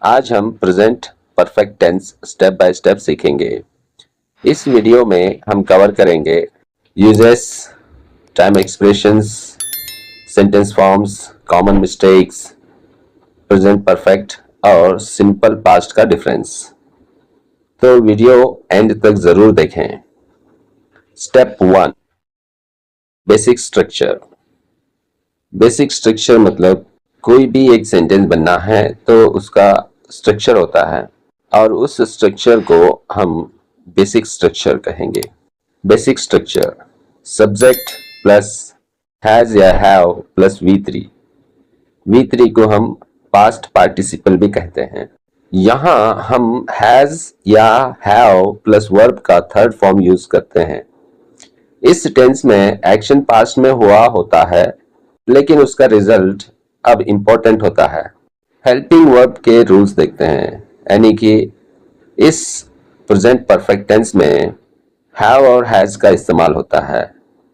आज हम present perfect tense step by step सीखेंगे। इस वीडियो में हम कवर करेंगे uses, time expressions, sentence forms, common mistakes, present perfect और सिंपल पास्ट का डिफरेंस। तो वीडियो एंड तक जरूर देखें। Step 1, basic structure. Basic structure मतलब कोई भी एक सेंटेंस बनना है तो उसका स्ट्रक्चर होता है और उस स्ट्रक्चर को हम बेसिक स्ट्रक्चर कहेंगे। Basic structure subject plus has या हैव प्लस V3। V3 को हम पास्ट पार्टिसिपल भी कहते हैं। यहाँ हम हैज या हैव प्लस वर्ब का थर्ड फॉर्म यूज करते हैं। इस टेंस में एक्शन पास्ट में हुआ होता है लेकिन उसका रिजल्ट अब इम्पोर्टेंट होता है। हेल्पिंग वर्ब के रूल्स देखते हैं, यानी कि इस प्रेजेंट परफेक्ट टेंस में हैव और हैज का इस्तेमाल होता है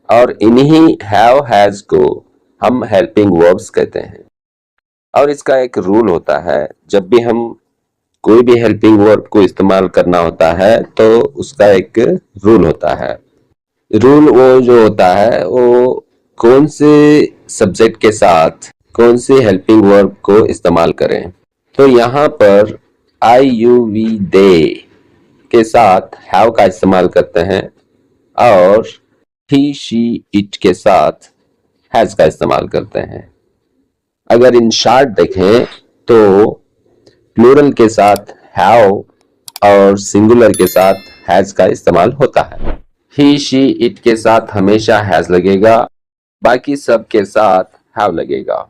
और इन्हीं हैव हैज को हम हेल्पिंग वर्ब्स कहते हैं। और इसका एक रूल होता है, जब भी हम कोई भी हेल्पिंग वर्ब को इस्तेमाल करना होता है तो उसका एक रूल होता है। रूल वो जो होता है वो कौन से सब्जेक्ट के साथ कौन सी हेल्पिंग वर्ब को इस्तेमाल करें। तो यहाँ पर आई यू वी दे के साथ हैव का इस्तेमाल करते हैं और ही शी इट के साथ हैज का इस्तेमाल करते हैं। अगर इन शार्ट देखें तो प्लूरल के साथ हैव और सिंगुलर के साथ हैज का इस्तेमाल होता है। ही शी इट के साथ हमेशा हैज लगेगा, बाकी सब के साथ हैव लगेगा।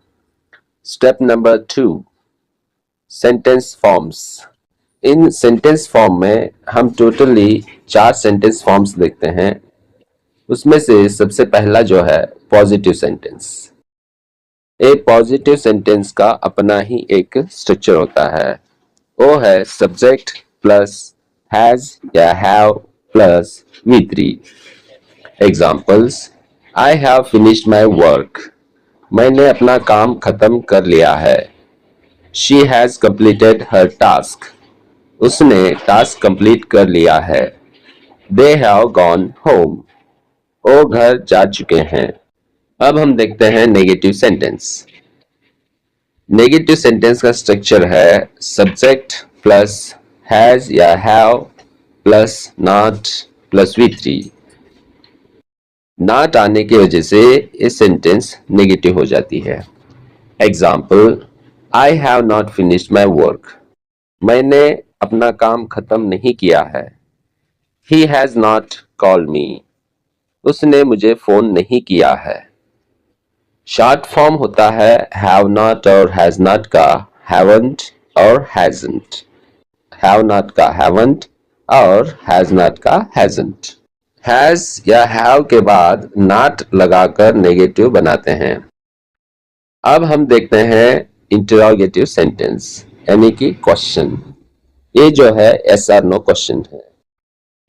Step number 2, sentence forms. इन सेंटेंस फॉर्म में हम टोटली 4 सेंटेंस फॉर्म्स देखते हैं। उसमें से सबसे पहला जो है पॉजिटिव सेंटेंस। एक पॉजिटिव सेंटेंस का अपना ही एक स्ट्रक्चर होता है। वो है सब्जेक्ट प्लस हैज या have plus V3। Examples, I have finished my work. मैंने अपना काम खत्म कर लिया है। She has completed her task. उसने टास्क कंप्लीट कर लिया है। They have gone home. वो घर जा चुके हैं। अब हम देखते हैं नेगेटिव सेंटेंस। नेगेटिव सेंटेंस का स्ट्रक्चर है सब्जेक्ट प्लस हैज या have plus not plus V3। Not आने की वजह से ये सेंटेंस नेगेटिव हो जाती है। Example, I have not finished my work. मैंने अपना काम खत्म नहीं किया है। He has not called me. उसने मुझे फोन नहीं किया है। शॉर्ट फॉर्म होता है हैव नॉट और हैज नॉट का हैवंट और हैजंट। हैव नॉट का हैवंट और हैज नॉट का हैजंट। हैज या हैव के बाद नॉट लगाकर नेगेटिव बनाते हैं। अब हम देखते हैं इंटरोगेटिव सेंटेंस, यानी कि क्वेश्चन। ये जो है एस आर नो क्वेश्चन है।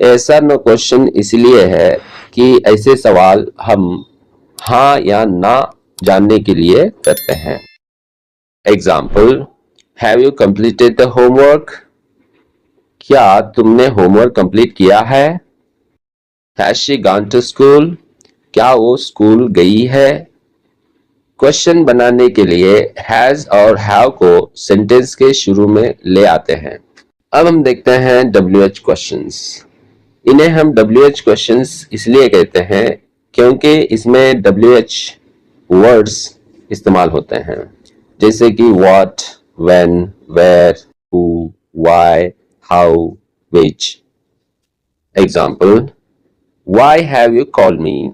एस आर नो क्वेश्चन इसलिए है कि ऐसे सवाल हम हाँ या ना जानने के लिए करते हैं। Example, have you completed the homework. क्या तुमने होमवर्क कंप्लीट किया है। Has she gone to school. क्या वो स्कूल गई है। क्वेश्चन बनाने के लिए हैज और हैव को सेंटेंस के शुरू में ले आते हैं। अब हम देखते हैं WH क्वेश्चंस। इन्हें हम WH क्वेश्चंस इसलिए कहते हैं क्योंकि इसमें WH वर्ड्स इस्तेमाल होते हैं, जैसे कि what, when, where, who, why, how, which. Example, why have you called me.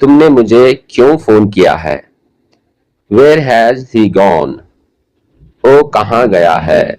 तुमने मुझे क्यों फोन किया है। Where has he gone? वो कहाँ गया है।